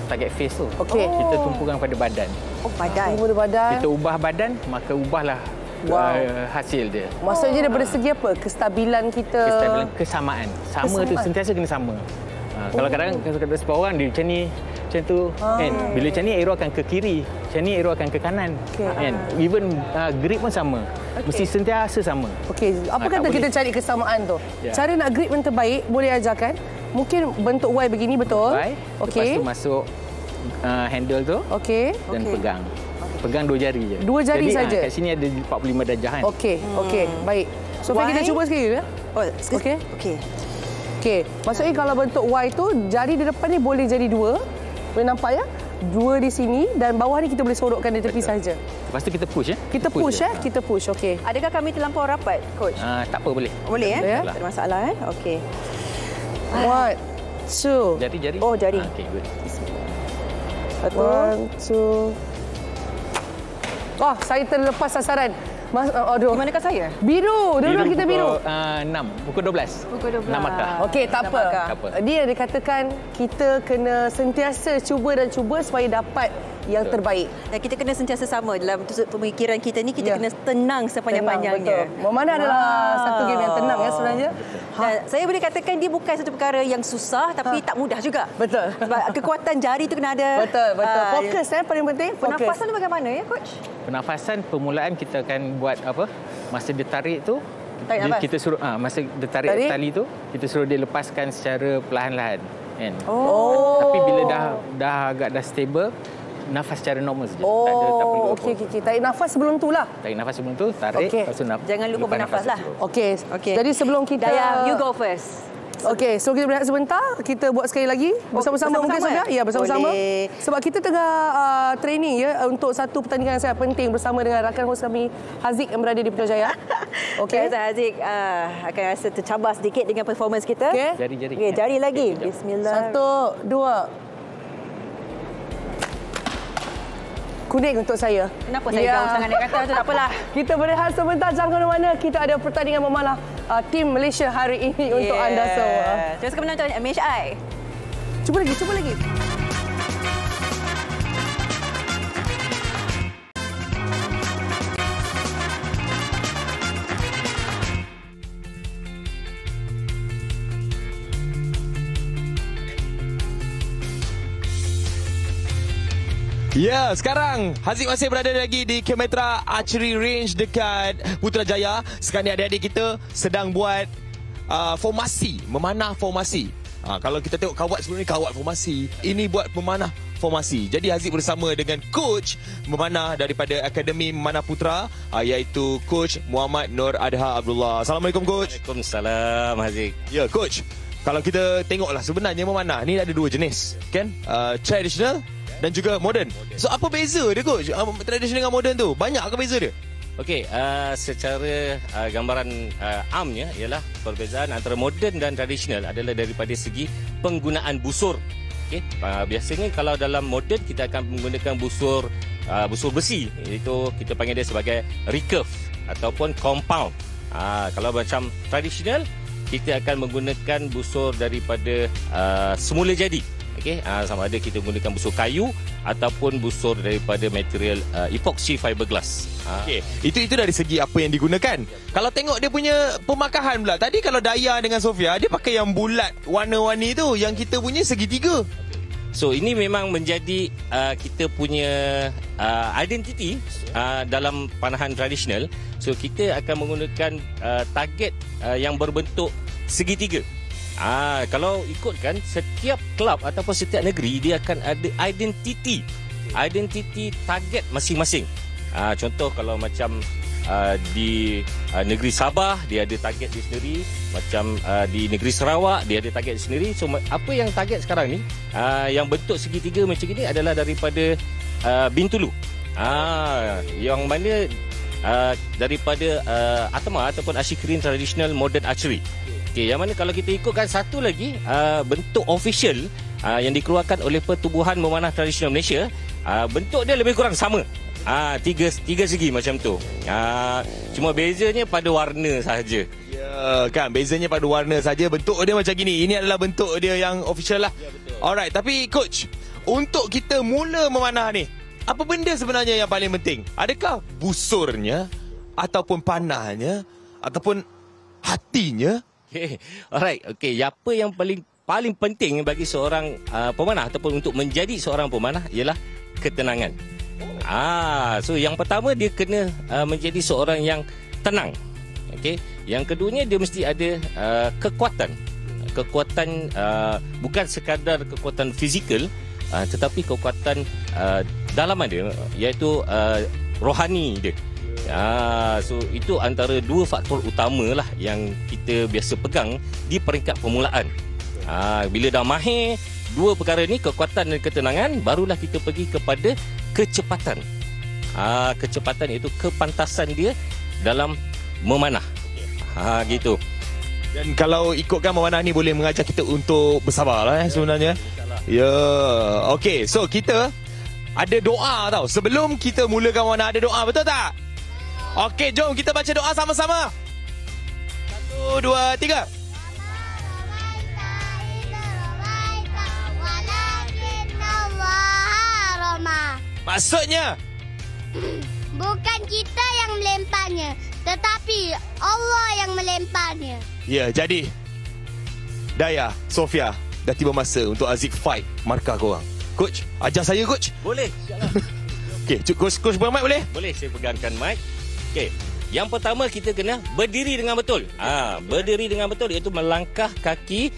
target face tu. Okey. Kita tumpukan kepada badan. Oh, badan. Badan. Kita ubah badan, maka ubahlah hasil dia. Maksudnya daripada segi apa? Kestabilan kita. Kestabilan, kesamaan. Sama tu sentiasa kena sama. Kalau kadang-kadang ada sebuah orang dia macam ni, macam tu kan. Bila macam ni arrow akan ke kiri, macam ni arrow akan ke kanan. Kan. Even grip pun sama. Mesti sentiasa sama. Okey, apa kata kita cari kesamaan tu? Cara nak grip yang terbaik boleh ajarkan? Mungkin bentuk Y begini betul? Y. Lepas tu masuk handle tu. Okey. Dan pegang. Pegang 2 jari je. 2 jari saja. Kat sini ada 45 darjah kan. Okey, okey. Baik. So kita cuba sekali ya. Okey. Okey. Okey. Maksudnya kalau bentuk Y tu jari di depan ni boleh jadi 2. Boleh nampak ya? 2 di sini dan bawah ni kita boleh sorokkan di tepi saja. Lepas tu kita push ya. Kita push ya. Kita push. Okey. Adakah kami terlampau rapat, coach? Tak apa, boleh. Boleh ya? Tak ada masalah kan? Okey. 1, 2. Jari-jari. Oh, jari. Okey, good. 1, 2. Saya terlepas sasaran. Aduh. Di manakah saya? Biru. Dulu kita biru. 6. Pukul 12. Pukul 12. 6 markah. Okey, tak apa. Dia dikatakan kita kena sentiasa cuba dan cuba supaya dapat yang terbaik. Dan kita kena sentiasa sama dalam pemikiran kita ni, kita kena tenang sepanjang-panjangnya. Memanah adalah satu game yang tenang ya sebenarnya. Dan saya boleh katakan dia bukan satu perkara yang susah tapi tak mudah juga. Betul. Sebab kekuatan jari tu kena ada. Betul. Fokus paling penting. Pernafasan tu bagaimana ya, coach? Pernafasan permulaan kita akan buat apa? Masa dia tarik tu, kita suruh masa dia tarik tali tu, kita suruh dia lepaskan secara perlahan-lahan, kan? Tapi bila dah agak stable, nafas secara normal saja. Tak perlu. Okey. Tarik nafas sebelum tu lah. Tarik nafas sebelum tu, tarik, lepas tu jangan lupa bernafas lah. Okey. Jadi sebelum kita Daya, you go first. Okey, so kita berehat sebentar. Kita buat sekali lagi bersama-sama mungkin Sofia? Ya, bersama-sama. Sebab kita tengah training ya untuk satu pertandingan yang sangat penting bersama dengan rakan host kami Haziq yang berada di Putrajaya. Okey, Haziq akan rasa tercabar sedikit dengan performance kita. Jari-jari. Okey, jari lagi. Bismillah. 1, 2. Kuning untuk saya. Kenapa saya jauh sangat dia kata tu? Tak apalah. Kita berehat sebentar, jangan ke mana-mana. Kita ada pertandingan memanah tim Malaysia hari ini untuk anda semua. Teruskan menonton MHI. Cuba lagi. Ya, sekarang Haziq masih berada lagi di Kemetra Archery Range dekat Putrajaya. Sekarang ni adik-adik kita sedang buat formasi, memanah formasi. Kalau kita tengok kawat sebelum ni, kawat formasi. Ini buat memanah formasi. Jadi Haziq bersama dengan coach memanah daripada Akademi Memanah Putra, iaitu Coach Muhammad Nur Adha Abdullah. Assalamualaikum, Coach. Waalaikumsalam, Haziq. Ya, Coach. Kalau kita tengoklah sebenarnya memanah ni ada 2 jenis, kan? Traditional dan juga moden. So apa beza dia, coach? Tradisional dengan moden tu, banyak ke beza dia? Okey, secara gambaran amnya ialah perbezaan antara moden dan tradisional adalah daripada segi penggunaan busur. Okey, biasanya kalau dalam moden kita akan menggunakan busur besi, iaitu kita panggil dia sebagai recurve ataupun compound. Kalau macam tradisional, kita akan menggunakan busur daripada semula jadi. Okey, sama ada kita menggunakan busur kayu ataupun busur daripada material epoxy fiberglass. Okey, itu dari segi apa yang digunakan. Kalau tengok dia punya pemakahan pula. Tadi kalau Daya dengan Sofia, dia pakai yang bulat warna-warni tu, yang kita punya segitiga. So ini memang menjadi kita punya identiti dalam panahan tradisional. So kita akan menggunakan target yang berbentuk segitiga. Kalau ikutkan, setiap kelab ataupun setiap negeri dia akan ada identiti target masing-masing. Contoh kalau macam di negeri Sabah dia ada target dia sendiri, macam di negeri Sarawak dia ada target dia sendiri. So apa yang target sekarang ni yang bentuk segitiga macam ini adalah daripada Bintulu. Yang mana daripada ATMA ataupun Ashikirin Traditional Modern Archery. Okey, yang mana kalau kita ikutkan satu lagi bentuk official yang dikeluarkan oleh Pertubuhan Memanah Tradisional Malaysia, bentuk dia lebih kurang sama. Tiga segi macam tu. Cuma bezanya pada warna sahaja. Ya, kan bezanya pada warna saja. Bentuk dia macam gini. Ini adalah bentuk dia yang official lah. Ya, betul. Alright, tapi coach, untuk kita mula memanah ni, apa benda sebenarnya yang paling penting? Adakah busurnya ataupun panahnya ataupun hatinya? Okay. Alright, okay. Apa yang paling penting bagi seorang pemanah ataupun untuk menjadi seorang pemanah ialah ketenangan. So yang pertama dia kena menjadi seorang yang tenang. Okey. Yang keduanya dia mesti ada kekuatan. Kekuatan bukan sekadar kekuatan fizikal, tetapi kekuatan dalaman dia, iaitu rohani dia. So itu antara dua faktor utamalah yang kita biasa pegang di peringkat permulaan. Bila dah mahir dua perkara ni, kekuatan dan ketenangan, barulah kita pergi kepada kecepatan. Kecepatan iaitu kepantasan dia dalam memanah. Gitu. Dan kalau ikutkan memanah ni boleh mengajar kita untuk bersabar lah sebenarnya. Ya. Okey, so kita ada doa tau. Sebelum kita mulakan memanah ada doa, betul tak? Okey, jom kita baca doa sama-sama. 1, 2, 3. Maksudnya? Bukan kita yang melemparnya, tetapi Allah yang melemparnya. Ya, jadi Daya, Sofia, dah tiba masa untuk Aziz fight markah korang. Coach, ajar saya coach. Boleh. Okey, coach pegang mic boleh? Boleh, saya pegangkan mic. Okey. Yang pertama kita kena berdiri dengan betul. Berdiri dengan betul iaitu melangkah kaki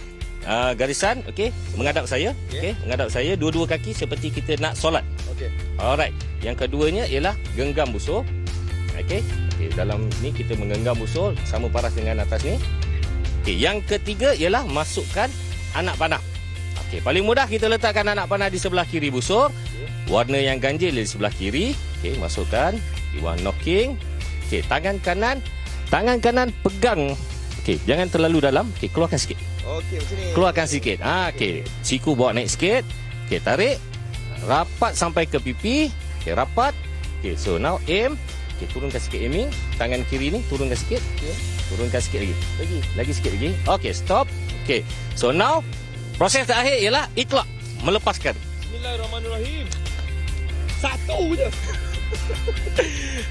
garisan, okey, menghadap saya, okey, menghadap saya, dua-dua kaki seperti kita nak solat. Okey. Alright. Yang keduanya ialah genggam busur. Okey. Okey, dalam ni kita menggenggam busur sama paras dengan atas ni. Okey, yang ketiga ialah masukkan anak panah. Okey, paling mudah kita letakkan anak panah di sebelah kiri busur. Warna yang ganjil di sebelah kiri. Okey, masukkan, iwan knocking. Okey, tangan kanan pegang. Okey, jangan terlalu dalam. Okey, keluarkan sikit. Okey, macam ni. Keluarkan sikit. Okey, siku bawa naik sikit. Okey, tarik. Rapat sampai ke pipi. Okey, rapat. Okey, so now aim. Okey, turunkan sikit aiming. Tangan kiri ni turunkan sikit. Turunkan sikit lagi. Lagi sikit lagi. Okey, stop. Okey. So now proses terakhir ialah itlaq, melepaskan. Bismillahirrahmanirrahim. Satu je.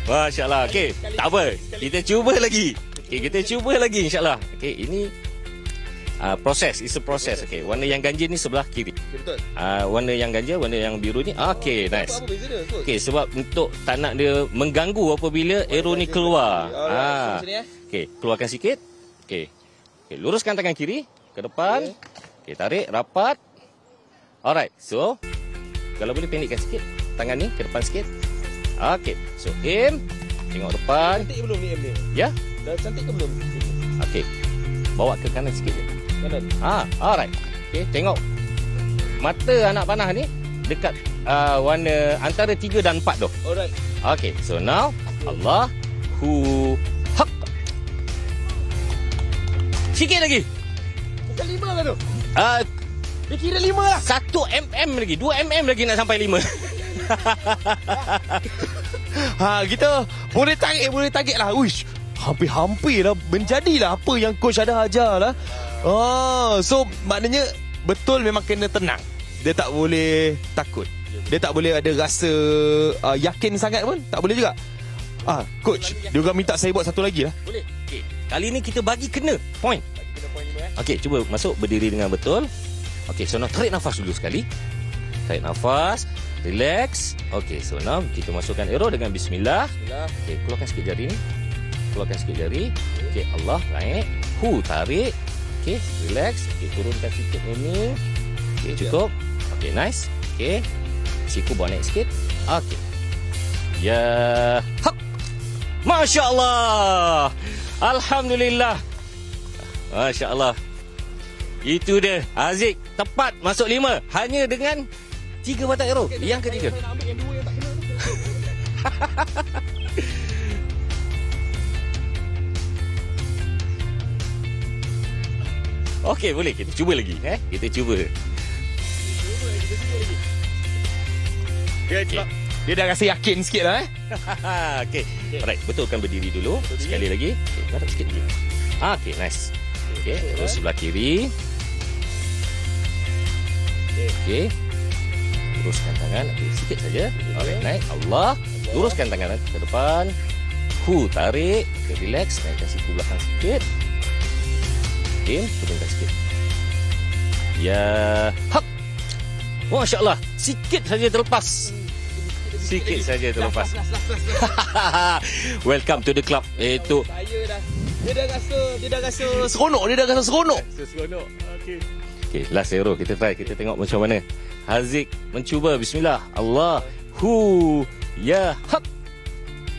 Masya-Allah. Okey, tak apa. Kita cuba lagi. Okey, kita cuba lagi insya-Allah. Okey, ini proses, it's a process. Okey, warna yang ganjil ni sebelah kiri. Betul. Warna yang ganjil, warna yang biru ni. Okey, nice. Apa beza dia? Okey, sebab untuk tak nak dia mengganggu apabila arrow ni keluar. Okey, keluarkan sikit. Okey. Okey, luruskan tangan kiri ke depan. Okey, tarik rapat. Alright. So, kalau boleh pendekkan sikit tangan ni ke depan sikit. Okey. So, aim. Tengok depan. Cantik belum ni aim ni? Ya? Dah cantik ke belum? Okey. Bawa ke kanan sikit je. Kanan. Alright. Okey, tengok. Mata anak panah ni dekat warna antara 3 dan 4 tu. Alright. Okey, so now Allahu haq. Sikit lagi. Bukan 5 ke tu? Dia kira 5 lah. 1 mm lagi, 2 mm lagi nak sampai 5. Kita boleh target lah. Uish, hampir-hampir lah menjadilah apa yang coach ada ajar lah. So maknanya betul memang kena tenang. Dia tak boleh takut. Dia tak boleh ada rasa yakin sangat pun. Tak boleh juga. Coach, dia juga minta saya buat satu lagi lah. Boleh. Okay. Kali ni kita bagi kena point. Okey, cuba masuk berdiri dengan betul. Okey, so now tarik nafas dulu sekali. Tarik nafas, relax. Okey, so now kita masukkan arrow dengan bismillah. Okey, keluarkan sikit jari ni. Keluarkan sikit jari. Okey, Allah naik. Tarik. Okey, relax. Okey, turunkan sikit ini. Okey, cukup. Okey, nice. Okey. Siku bawa naik sikit. Okey. Ya. Hap. Masya Allah. Alhamdulillah. Masya Allah. Itu dia. Aziz tepat masuk 5. Hanya dengan 3 batang arrow. Yang ketiga. Okey, boleh. Kita cuba lagi. Kita cuba. Okay. Dia dah rasa yakin sikit lah. Okey. Alright, betulkan berdiri dulu. Sekali lagi. Okey, barat sikit lagi. Okey, nice. Okey, terus sebelah kiri. Okey. Luruskan tangan. Okey, sikit saja. Alright, naik. Allah. Luruskan tangan ke depan. Tarik. Okey, relax. Naikkan siku belakang sikit. Okey, turunkan sikit. Ya. Hap. Masya Allah. Sikit saja terlepas. Sikit saja terlepas. Welcome to the club. Itu. Dia dah rasa seronok. Seronok. Okey, last arrow kita try. Kita tengok macam mana. Haziq mencuba. Bismillah. Allahu ya hak.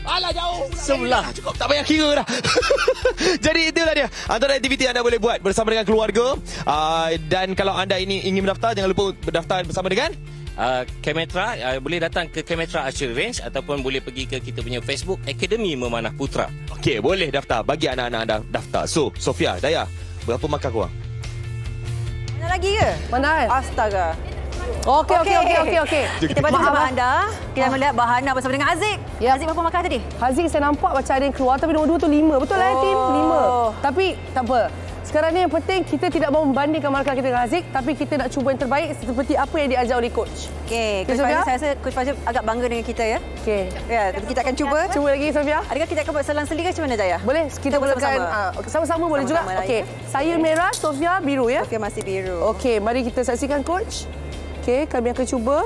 Alah jauh. Sebelah. Cukup, tak payah kira dah. Jadi itulah dia antara aktiviti anda boleh buat bersama dengan keluarga. Dan kalau anda ini ingin mendaftar, jangan lupa berdaftar bersama dengan Kemetra. Boleh datang ke Kemetra Archery Range ataupun boleh pergi ke kita punya Facebook Akademi Memanah Putra. Okey, boleh daftar. Bagi anak-anak anda daftar. So, Sofia, Daya, berapa markah korang? Mana lagi ke? Mana? Astaga. Okey. Kita bantu bersama anda. Kita melihat Bahana bersama dengan Haziq. Ya. Haziq berapa markah tadi? Haziq saya nampak macam ada yang keluar tapi nombor 2 tu 5. Betul lah tim? 5. Tapi tak apa. Sekarang ni yang penting kita tidak mahu membandingkan markah kita dengan Haziq, tapi kita nak cuba yang terbaik seperti apa yang diajar oleh coach. Okey, Coach Fazil, saya rasa Coach Fazil agak bangga dengan kita ya. Okey. Ya, kita akan cuba. Cuba lagi Sofia. Adakah kita akan buat selang-seli ke macam mana Jaya? Boleh, kita mulakan sama-sama boleh juga. Okey. Saya merah, Sofia biru ya. Sofia masih biru. Okey, mari kita saksikan coach. Okey, kami akan cuba.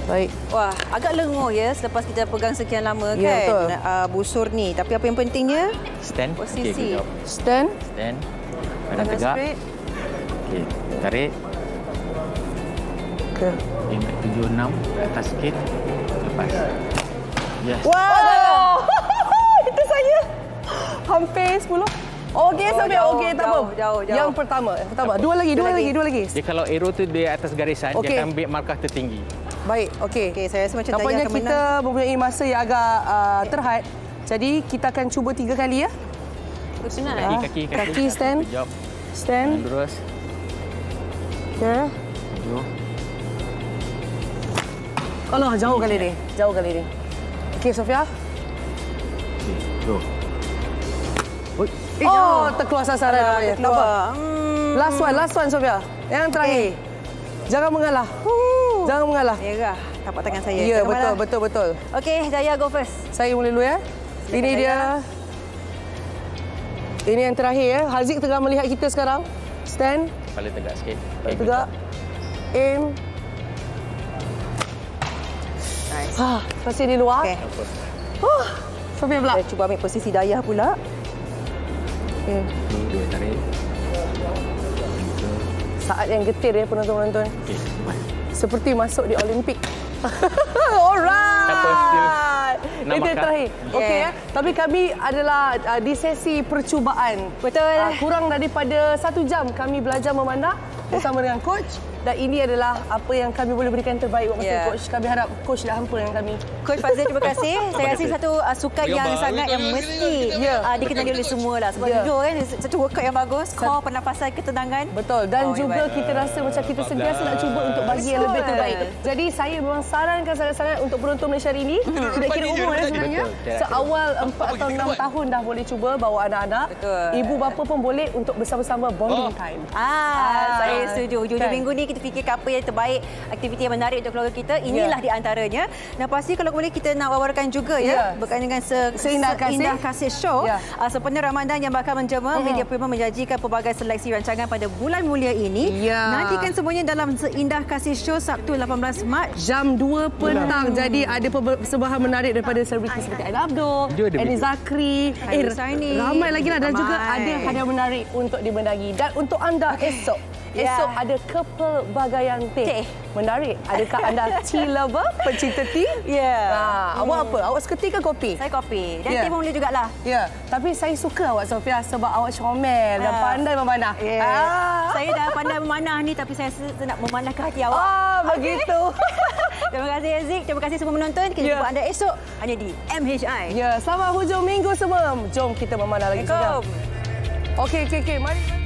Baik. Wah, agak lenguh ya selepas kita pegang sekian lama ya, kan betul. Busur ni. Tapi apa yang pentingnya? Stand. Posisi. Okay, stand. Badan tegak. Okey, tarik. Okey. 76 atas sikit. Lepas. Yes. Wow! Itu saya. Hampir 10. Okey, Sofia. Okey, tak apa. Jauh. Yang pertama. Dua lagi. Dia kalau arrow tu dia atas garisan, dia akan ambil markah tertinggi. Baik, okey. Okey, saya rasa macam tampaknya Daya akan kita mempunyai masa yang agak terhad. Jadi kita akan cuba 3 kali ya. Senang Kaki stand. Stand. Lurus. Okey. Alah, jauh kali ni. Okey, Sofia. Okey, go. Terkeluar sasaran namanya. Terkeluar. Last one Sofia. Yang terakhir. Jangan mengalah. Jangan mengalah. Merah tapak tangan saya. Ya, betul. Okey, Daya go first. Saya mula dulu ya. Ini dia. Ini yang terakhir ya. Haziq tengah melihat kita sekarang. Stand. Kepala tegak sikit. Tegak. Aim. Nice. Masih di luar. Okey. Sofia pula. Saya cuba ambil posisi Daya pula. Okey. Dua tarik. Saat yang getir ya penonton-penonton. Okey. Seperti masuk di Olimpik. Alright. Itu yang terakhir. Okey ya. Tapi kami adalah di sesi percubaan. Betul. Kurang daripada 1 jam kami belajar memanah bersama dengan coach. Dan ini adalah apa yang kami boleh berikan terbaik buat masa coach. Kami harap coach dah hampa dengan kami. Coach Fazil, terima kasih. Saya rasa satu sukan yang sangat yang mesti dikenali oleh semua lah. Sebab jujur kan, satu workout yang bagus, core, pernafasan, ketenangan. Betul. Dan juga kita rasa macam kita sentiasa nak cuba untuk bagi yang lebih terbaik. Jadi saya memang sarankan sangat-sangat untuk penonton Malaysia hari ini. Tidak kira umur sebenarnya. Seawal 4 atau 6 tahun dah boleh cuba bawa anak-anak. Ibu bapa pun boleh untuk bersama-sama bonding time. Saya setuju. Hujung minggu ni kita fikir apa yang terbaik, aktiviti yang menarik untuk keluarga kita. Inilah di antaranya. Dan pasti kalau boleh kita nak wawarkan juga berkaitan dengan Seindah Kasih Show. Sempena Ramadan yang bakal menjema, Media Prima menjanjikan pelbagai seleksi rancangan pada bulan mulia ini. Nantikan semuanya dalam Seindah Kasih Show Sabtu 18 Mac jam 2 petang. Jadi ada persembahan menarik daripada selebriti seperti Aida Abdul, Eni Zakri, ramai lagi lah, dan juga ada hadiah menarik untuk dimenangi. Dan untuk anda esok Esok ada kepelbagaian teh. Menarik. Adakah anda tea lover, pencinta tea? Awak apa? Awak suka tea ke kopi? Saya kopi. Dan tea boleh jugalah. Ya, tapi saya suka awak Sofia sebab awak comel dan pandai memanah. Saya dah pandai memanah ni tapi saya nak memanahkan hati awak. Begitu. Terima kasih Aziz. Terima kasih semua menonton. Kita jumpa anda esok hanya di MHI. Ya, selamat hujung minggu semua. Jom kita memanah lagi. Assalamualaikum. Okey. Mari.